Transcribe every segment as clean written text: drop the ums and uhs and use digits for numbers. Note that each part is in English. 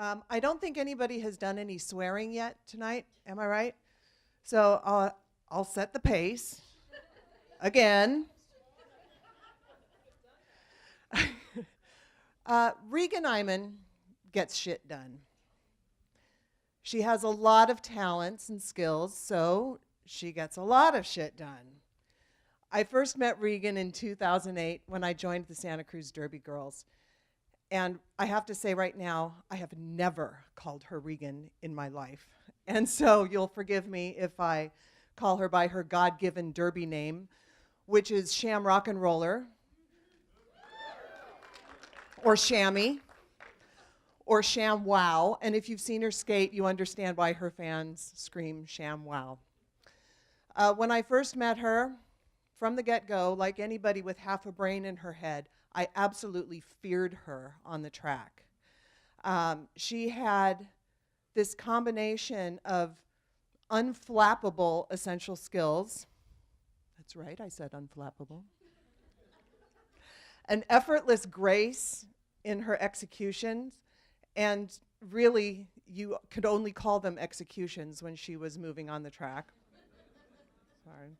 I don't think anybody has done any swearing yet tonight. Am I right? So I'll set the pace again. Regan Eymann gets shit done. She has a lot of talents and skills, so she gets a lot of shit done. I first met Regan in 2008 when I joined the Santa Cruz Derby Girls. And I have to say right now, I have never called her Regan in my life. And so you'll forgive me if I call her by her God-given Derby name, which is Shamrock and Roller, or Shammy, or Sham Wow. And if you've seen her skate, you understand why her fans scream Sham Wow. When I first met her, from the get-go, like anybody with half a brain in her head, I absolutely feared her on the track. She had this combination of unflappable essential skills. That's right, I said unflappable. An effortless grace in her executions, and really, you could only call them executions when she was moving on the track. Sorry.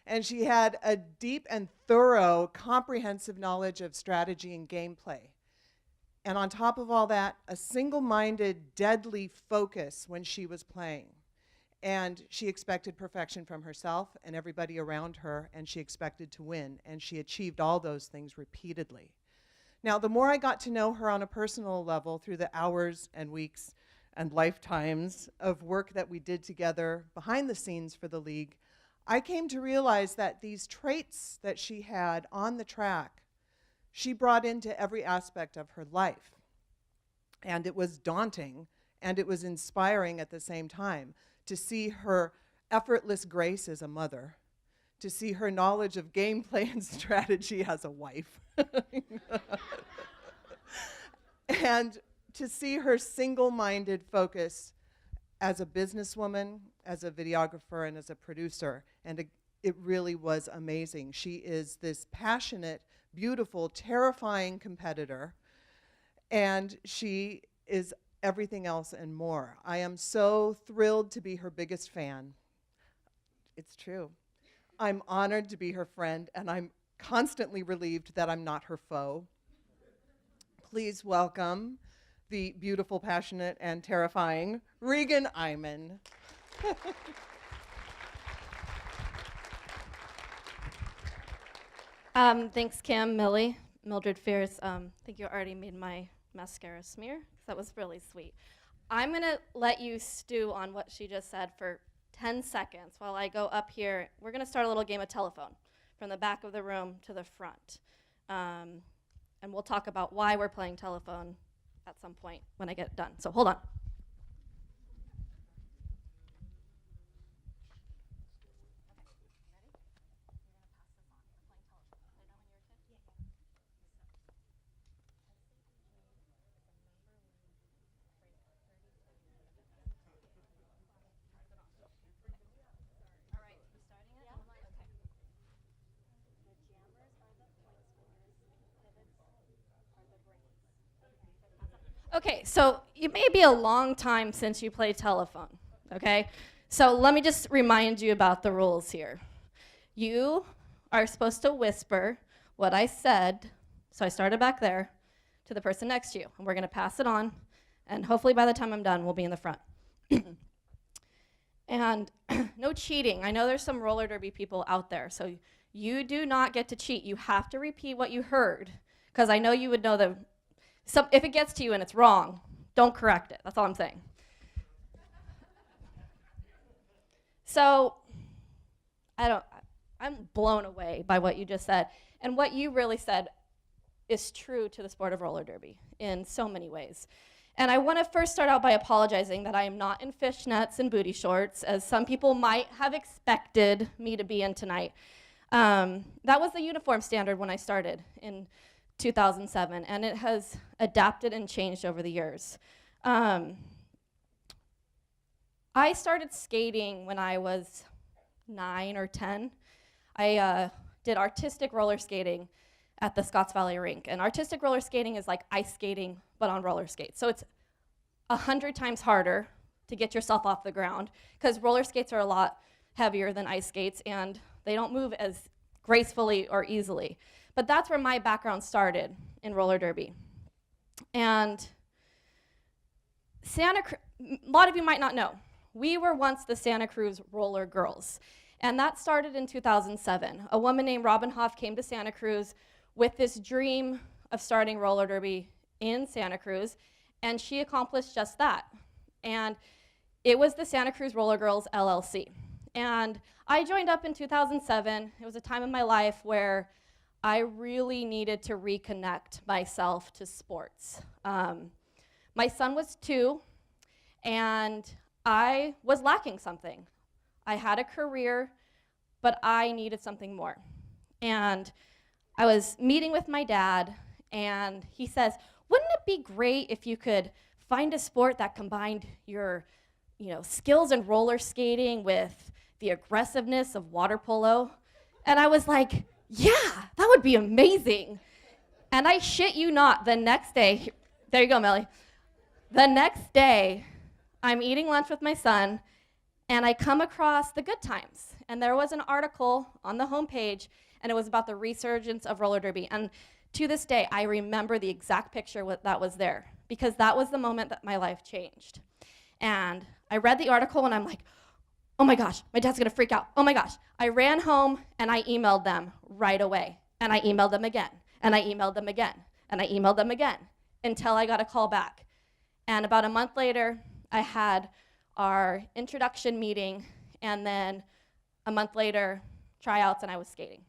And she had a deep and thorough, comprehensive knowledge of strategy and gameplay. And on top of all that, a single-minded, deadly focus when she was playing. And she expected perfection from herself and everybody around her, and she expected to win. And she achieved all those things repeatedly. Now, the more I got to know her on a personal level through the hours and weeks and lifetimes of work that we did together behind the scenes for the league, I came to realize that these traits that she had on the track, she brought into every aspect of her life. And it was daunting, and it was inspiring at the same time to see her effortless grace as a mother, to see her knowledge of gameplay and strategy as a wife, and to see her single-minded focus as a businesswoman, as a videographer, and as a producer. And it really was amazing. She is this passionate, beautiful, terrifying competitor, and she is everything else and more. I am so thrilled to be her biggest fan. It's true. I'm honored to be her friend, and I'm constantly relieved that I'm not her foe. Please welcome the beautiful, passionate, and terrifying Regan Eymann. Thanks, Kim, Millie, Mildred Fierce. I think you already made my mascara smear. That was really sweet. I'm going to let you stew on what she just said for 10 seconds while I go up here. We're going to start a little game of telephone from the back of the room to the front. And we'll talk about why we're playing telephone at some point when I get done. So hold on. Okay, so it may be a long time since you played telephone, okay? So let me just remind you about the rules here. You are supposed to whisper what I said, so I started back there, to the person next to you. And we're going to pass it on, and hopefully by the time I'm done, we'll be in the front. And no cheating. I know there's some roller derby people out there, so you do not get to cheat. You have to repeat what you heard, because I know you would know the... So if it gets to you and it's wrong, don't correct it. That's all I'm saying. So I'm blown away by what you just said. And what you really said is true to the sport of roller derby in so many ways. And I want to first start out by apologizing that I am not in fishnets and booty shorts, as some people might have expected me to be in tonight. That was the uniform standard when I started in 2007, and it has adapted and changed over the years. I started skating when I was 9 or 10. I did artistic roller skating at the Scotts Valley rink, and artistic roller skating is like ice skating, but on roller skates. So it's 100 times harder to get yourself off the ground, because roller skates are a lot heavier than ice skates, and they don't move as gracefully or easily. But that's where my background started in roller derby. And a lot of you might not know, we were once the Santa Cruz Roller Girls. And that started in 2007. A woman named Robin Hoff came to Santa Cruz with this dream of starting roller derby in Santa Cruz, and she accomplished just that. And it was the Santa Cruz Roller Girls LLC. And I joined up in 2007. It was a time in my life where I really needed to reconnect myself to sports. My son was 2, and I was lacking something. I had a career, but I needed something more. And I was meeting with my dad, and he says, wouldn't it be great if you could find a sport that combined your skills in roller skating with the aggressiveness of water polo? And I was like, yeah, that would be amazing. And I shit you not, the next day, there you go, Melly. The next day, I'm eating lunch with my son, and I come across the Good Times. And there was an article on the homepage, and it was about the resurgence of roller derby. And to this day, I remember the exact picture that was there, because that was the moment that my life changed. And I read the article, and I'm like, oh my gosh, my dad's gonna freak out. Oh my gosh. I ran home, and I emailed them right away. And I emailed them again, and I emailed them again, and I emailed them again, until I got a call back. And about a month later, I had our introduction meeting, and then a month later, tryouts, and I was skating.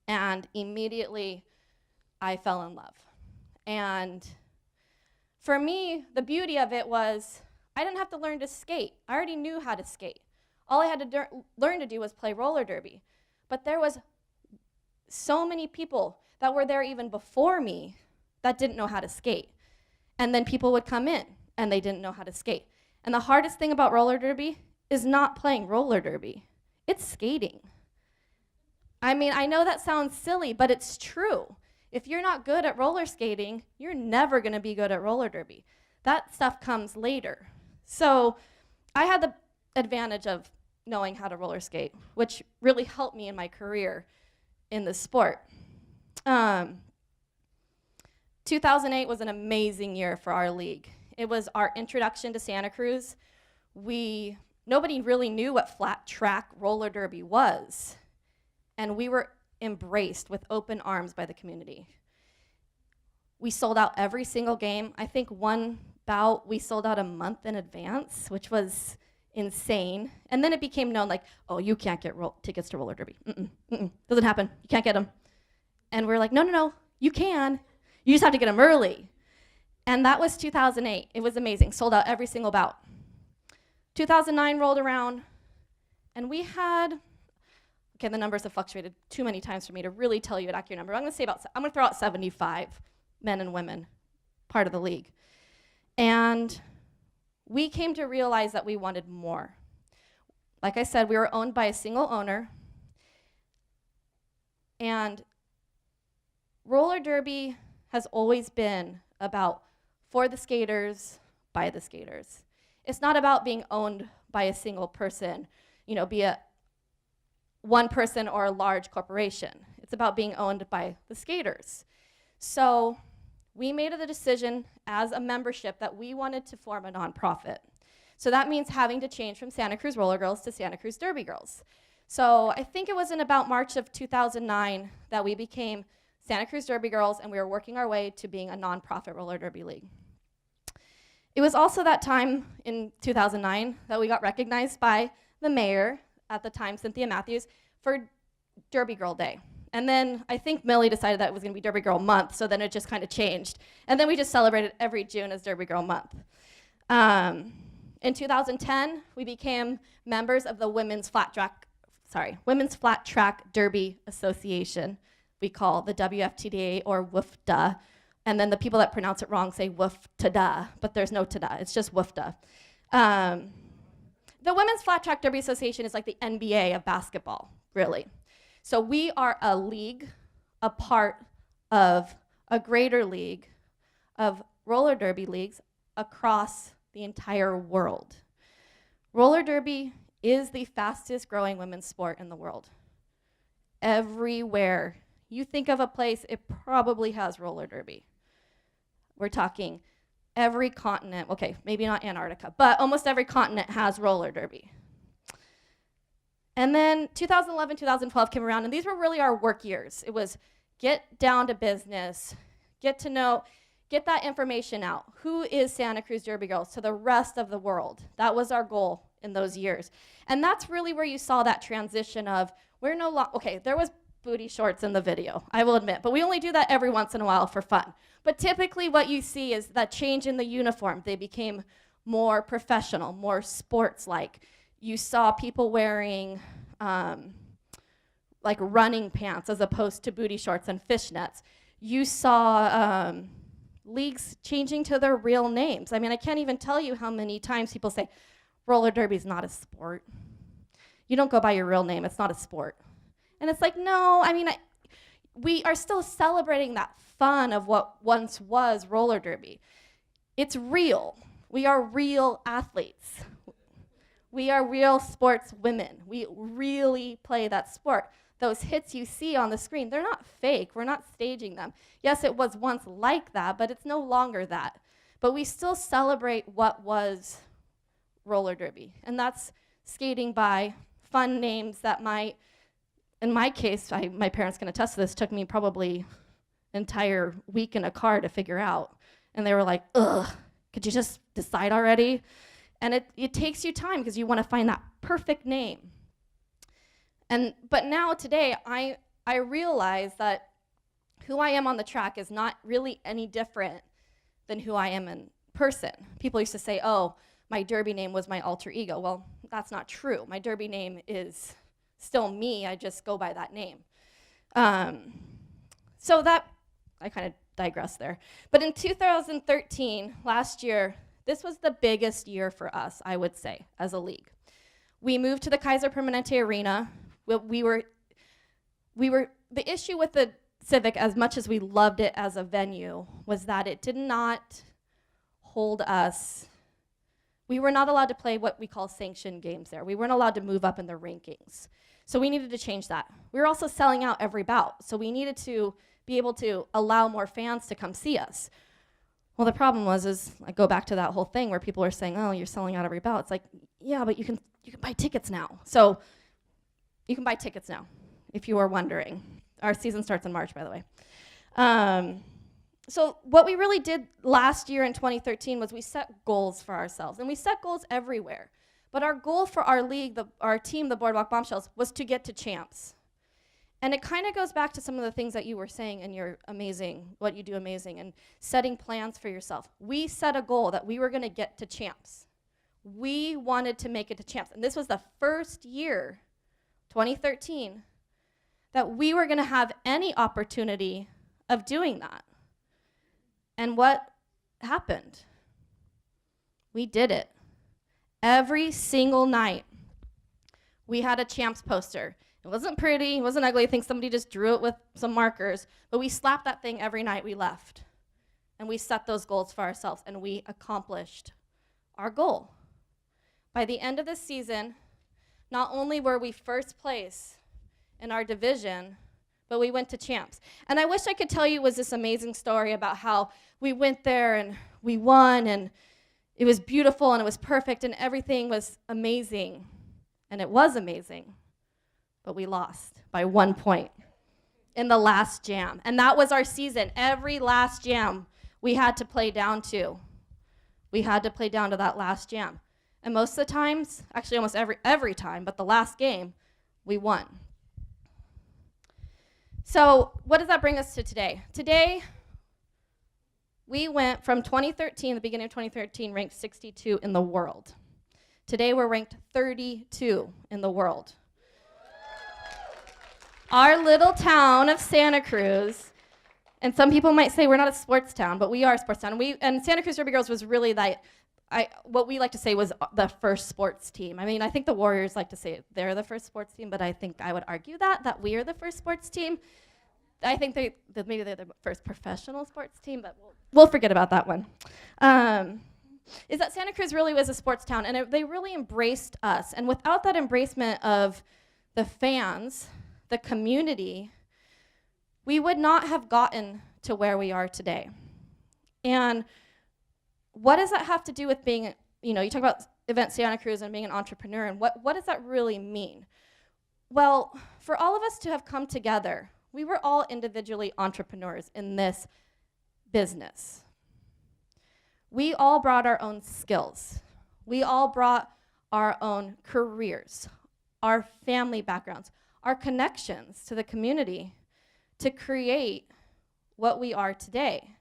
And immediately, I fell in love. And for me, the beauty of it was I didn't have to learn to skate. I already knew how to skate. All I had to learn to do was play roller derby. But there was so many people that were there even before me that didn't know how to skate. And then people would come in, and they didn't know how to skate. And the hardest thing about roller derby is not playing roller derby. It's skating. I mean, I know that sounds silly, but it's true. If you're not good at roller skating, you're never gonna be good at roller derby. That stuff comes later. So I had the advantage of knowing how to roller skate, which really helped me in my career in the sport. 2008 was an amazing year for our league. It was our introduction to Santa Cruz. Nobody really knew what flat track roller derby was, and we were embraced with open arms by the community. We sold out every single game. I think one bout we sold out a month in advance, which was insane. And then it became known like, oh, you can't get tickets to roller derby. Doesn't happen. You can't get them. And we're like, no, you can. You just have to get them early. And that was 2008. It was amazing. Sold out every single bout. 2009 rolled around, and we had, okay, the numbers have fluctuated too many times for me to really tell you an accurate number. I'm going to throw out 75 men and women, part of the league. And we came to realize that we wanted more. Like I said, we were owned by a single owner, and roller derby has always been about for the skaters, by the skaters. It's not about being owned by a single person, be it one person or a large corporation. It's about being owned by the skaters. So we made the decision as a membership that we wanted to form a nonprofit. So that means having to change from Santa Cruz Roller Girls to Santa Cruz Derby Girls. So I think it was in about March of 2009 that we became Santa Cruz Derby Girls, and we were working our way to being a nonprofit roller derby league. It was also that time in 2009 that we got recognized by the mayor at the time, Cynthia Matthews, for Derby Girl Day. And then I think Millie decided that it was going to be Derby Girl Month, so then it just kind of changed. And then we just celebrated every June as Derby Girl Month. In 2010, we became members of the Women's Flat Track Derby Association. We call the WFTDA or WFTA. And then the people that pronounce it wrong say WFTA, but there's no tada, it's just WFTA. The Women's Flat Track Derby Association is like the NBA of basketball, really. So we are a league, a part of a greater league of roller derby leagues across the entire world. Roller derby is the fastest growing women's sport in the world. Everywhere you think of a place, it probably has roller derby. We're talking every continent, okay, maybe not Antarctica, but almost every continent has roller derby. And then 2011, 2012 came around, and these were really our work years. It was get down to business, get to know, get that information out. Who is Santa Cruz Derby Girls to the rest of the world? That was our goal in those years. And that's really where you saw that transition of, we're no longer, okay, there was booty shorts in the video, I will admit, but we only do that every once in a while for fun. But typically what you see is that change in the uniform. They became more professional, more sports-like. You saw people wearing like running pants as opposed to booty shorts and fishnets. You saw leagues changing to their real names. I mean, I can't even tell you how many times people say, roller derby is not a sport. You don't go by your real name, it's not a sport. And it's like, no, I mean, we are still celebrating that fun of what once was roller derby. It's real. We are real athletes. We are real sports women. We really play that sport. Those hits you see on the screen, they're not fake. We're not staging them. Yes, it was once like that, but it's no longer that. But we still celebrate what was roller derby. And that's skating by fun names that might, in my case, my parents can attest to this, took me probably an entire week in a car to figure out. And they were like, ugh, could you just decide already? And it takes you time because you want to find that perfect name. But now today, I realize that who I am on the track is not really any different than who I am in person. People used to say, oh, my derby name was my alter ego. Well, that's not true. My derby name is still me. I just go by that name. So that, I kind of digress there. But in 2013, last year, this was the biggest year for us, I would say, as a league. We moved to the Kaiser Permanente Arena. We were the issue with the Civic, as much as we loved it as a venue, was that it did not hold us. We were not allowed to play what we call sanctioned games there. We weren't allowed to move up in the rankings. So we needed to change that. We were also selling out every bout, so we needed to be able to allow more fans to come see us. Well, the problem is I go back to that whole thing where people are saying, oh, you're selling out every bout. It's like, yeah, but you can buy tickets now. So you can buy tickets now, if you are wondering. Our season starts in March, by the way. So what we really did last year in 2013 was we set goals for ourselves. And we set goals everywhere. But our goal for our league, our team, the Boardwalk Bombshells, was to get to champs. And it kind of goes back to some of the things that you were saying in your amazing, what you do amazing, and setting plans for yourself. We set a goal that we were going to get to champs. We wanted to make it to champs. And this was the first year, 2013, that we were going to have any opportunity of doing that. And what happened? We did it. Every single night, we had a champs poster. It wasn't pretty, it wasn't ugly. I think somebody just drew it with some markers, but we slapped that thing every night we left. And we set those goals for ourselves, and we accomplished our goal. By the end of the season, not only were we first place in our division, but we went to champs. And I wish I could tell you it was this amazing story about how we went there and we won, and it was beautiful, and it was perfect, and everything was amazing. And it was amazing. But we lost by 1 point in the last jam. And that was our season. Every last jam we had to play down to. We had to play down to that last jam. And most of the times, actually almost every time, but the last game, we won. So what does that bring us to today? Today, we went from 2013, the beginning of 2013, ranked 62 in the world. Today, we're ranked 32 in the world. Our little town of Santa Cruz, and some people might say we're not a sports town, but we are a sports town. And Santa Cruz Derby Girls was really what we like to say was the first sports team. I mean, I think the Warriors like to say they're the first sports team, but I think I would argue that we are the first sports team. I think maybe they're the first professional sports team, but we'll forget about that one. is that Santa Cruz really was a sports town, and they really embraced us. And without that embracement of the fans, the community, we would not have gotten to where we are today. And what does that have to do with being, you talk about Event Santa Cruz and being an entrepreneur, and what does that really mean? Well, for all of us to have come together, we were all individually entrepreneurs in this business. We all brought our own skills. We all brought our own careers, our family backgrounds, our connections to the community to create what we are today.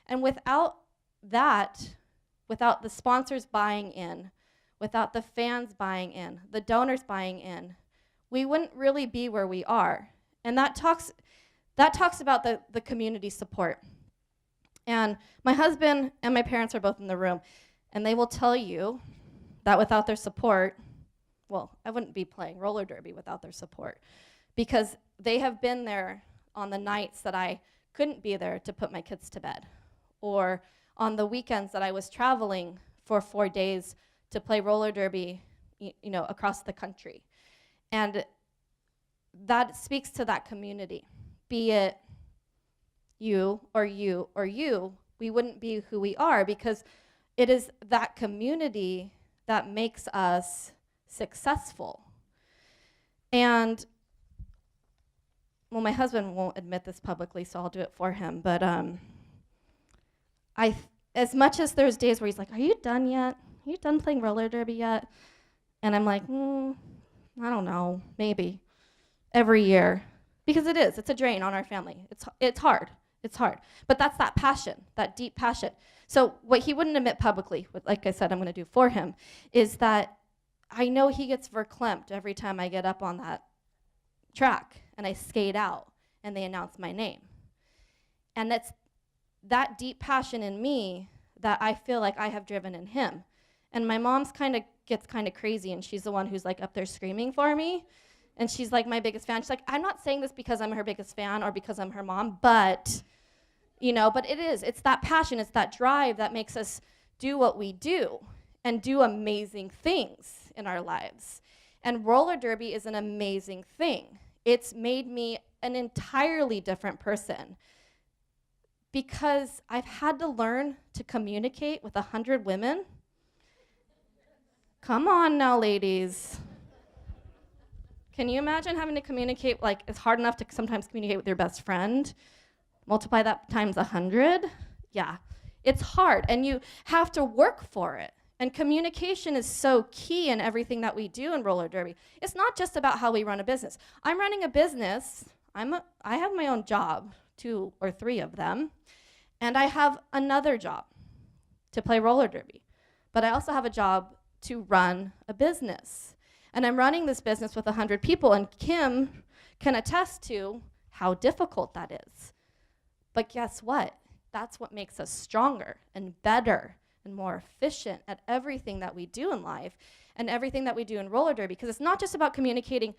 And without that, without the sponsors buying in, without the fans buying in, the donors buying in, we wouldn't really be where we are. And that talks about the community support. And my husband and my parents are both in the room, and they will tell you that without their support, well, I wouldn't be playing roller derby without their support, because they have been there on the nights that I couldn't be there to put my kids to bed, or on the weekends that I was traveling for 4 days to play roller derby, across the country. And that speaks to that community. Be it you or you or you, we wouldn't be who we are, because it is that community that makes us successful. And, well, my husband won't admit this publicly, so I'll do it for him, but as much as there's days where he's like, "Are you done yet? Are you done playing roller derby yet?" And I'm like, I don't know, maybe. Every year. Because it's a drain on our family. It's hard. But that's that passion, that deep passion. So what he wouldn't admit publicly, like I said, I'm going to do for him, is that I know he gets verklempt every time I get up on that track and I skate out and they announce my name. And that's that deep passion in me that I feel like I have driven in him. And my mom's gets kind of crazy, and she's the one who's like up there screaming for me. And she's like my biggest fan. She's like, I'm not saying this because I'm her biggest fan or because I'm her mom, but it's that passion, it's that drive that makes us do what we do and do amazing things in our lives. And roller derby is an amazing thing. It's made me an entirely different person, because I've had to learn to communicate with 100 women. Come on now, ladies. Can you imagine having to communicate, it's hard enough to sometimes communicate with your best friend? Multiply that times 100? Yeah, it's hard, and you have to work for it. And communication is so key in everything that we do in roller derby. It's not just about how we run a business. I'm running a business. I have my own job, 2 or 3 of them, and I have another job to play roller derby. But I also have a job to run a business. And I'm running this business with 100 people, and Kim can attest to how difficult that is. But guess what? That's what makes us stronger and better and more efficient at everything that we do in life and everything that we do in roller derby, because it's not just about communicating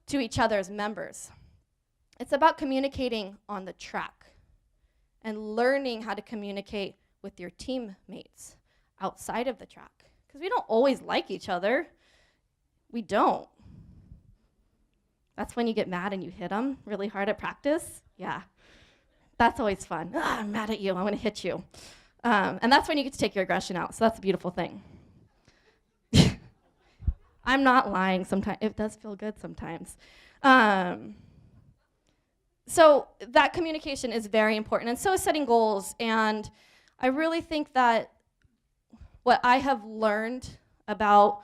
to each other as members. It's about communicating on the track and learning how to communicate with your teammates outside of the track, because we don't always like each other. We don't. That's when you get mad and you hit them really hard at practice. Yeah, that's always fun. I'm mad at you, I'm gonna hit you. And that's when you get to take your aggression out, so that's a beautiful thing. I'm not lying sometimes. It does feel good sometimes. So that communication is very important, and so is setting goals. And I really think that what I have learned about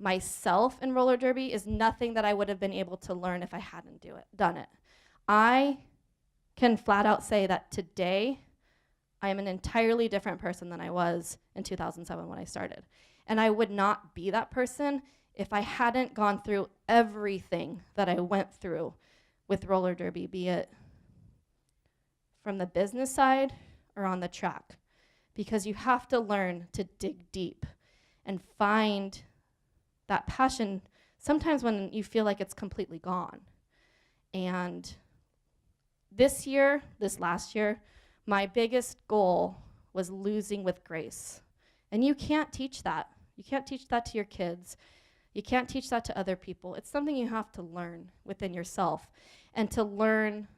myself in roller derby is nothing that I would have been able to learn if I hadn't done it. I can flat out say that today I am an entirely different person than I was in 2007 when I started. And I would not be that person if I hadn't gone through everything that I went through with roller derby, be it from the business side or on the track. Because you have to learn to dig deep and find that passion sometimes when you feel like it's completely gone. And this last year, my biggest goal was losing with grace And you can't teach that. You can't teach that to your kids. You can't teach that to other people. It's something you have to learn within yourself and to learn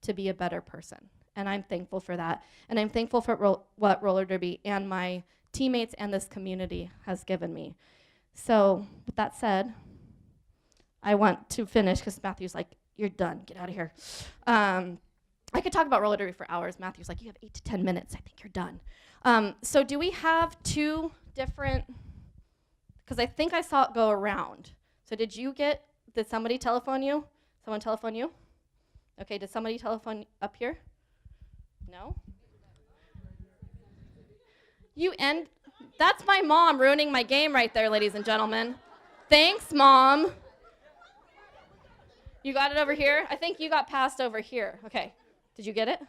to be a better person. And I'm thankful for that. And I'm thankful for what roller derby and my teammates and this community has given me. So with that said, I want to finish because Matthew's like, you're done, get out of here. I could talk about roller derby for hours. Matthew's like, you have 8 to 10 minutes, I think you're done. So do we have 2 different, because I think I saw it go around. So did somebody telephone you? Someone telephone you? Okay, did somebody telephone up here? No? That's my mom ruining my game right there, ladies and gentlemen. Thanks, Mom. You got it over here? I think you got passed over here. Okay. Did you get it? I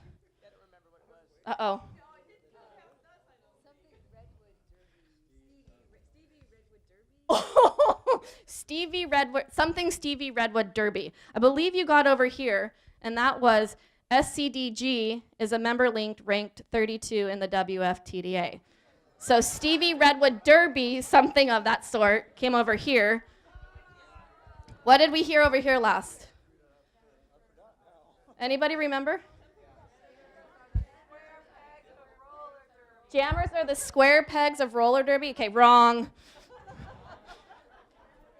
don't remember what it was. Uh-oh. Stevie Redwood Derby. I believe you got over here, and that was SCDG is a member ranked 32 in the WFTDA. So Stevie Redwood Derby, something of that sort, came over here. What did we hear over here last? Anybody remember? Jammers are the square pegs of roller derby. Okay, wrong.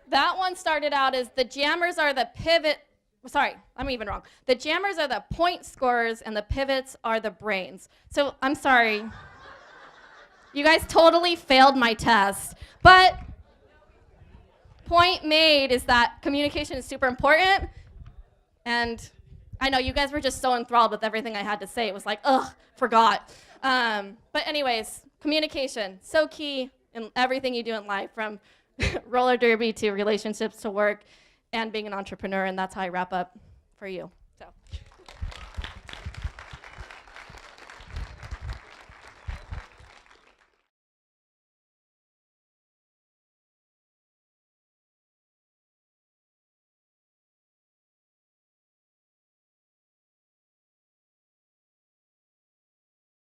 That one started out as the jammers are the pivot. Sorry, I'm even wrong. The jammers are the point scorers and the pivots are the brains. So I'm sorry. You guys totally failed my test. But point made is that communication is super important. And I know you guys were just so enthralled with everything I had to say. It was like, ugh, forgot. But anyways, communication, so key in everything you do in life, from roller derby to relationships to work and being an entrepreneur. And that's how I wrap up for you. So.